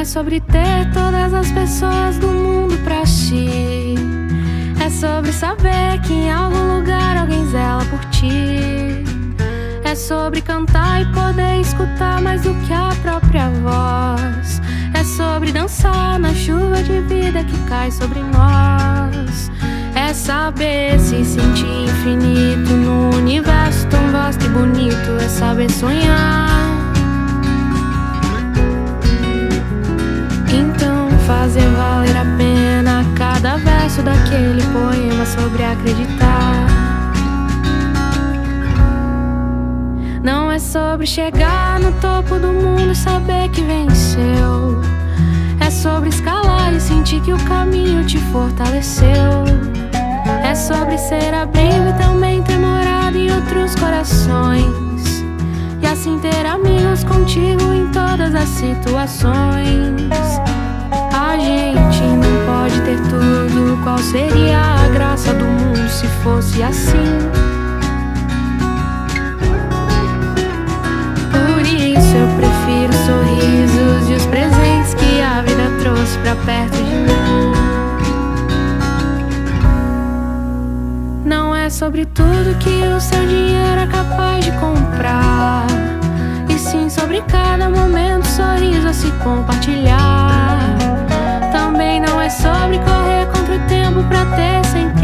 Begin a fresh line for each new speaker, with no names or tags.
é sobre ter todas as pessoas do mundo pra ti. É sobre saber que em algum lugar alguém zela por ti. É sobre cantar e poder escutar mais do que a própria voz. É sobre dançar na chuva de vida que cai sobre nós. É saber se sentir infinito no universo tão vasto e bonito. É saber sonhar. Então fazer valer a pena cada verso daquele poema sobre acreditar. Não é sobre chegar no topo do mundo e saber que venceu. É sobre escalar e sentir que o caminho te fortaleceu. É sobre ser abrigo e também ter morado em outros corações. E assim ter amigos contigo em todas as situações. A gente não pode ter tudo. Qual seria a graça do mundo se fosse assim? Por isso eu prefiro os sorrisos e os presentes que a vida trouxe pra perto de mim. Não é sobre tudo que o seu dinheiro é capaz de comprar, e sim sobre cada momento, sorriso a se compartilhar. Também não é sobre correr contra o tempo pra ter sempre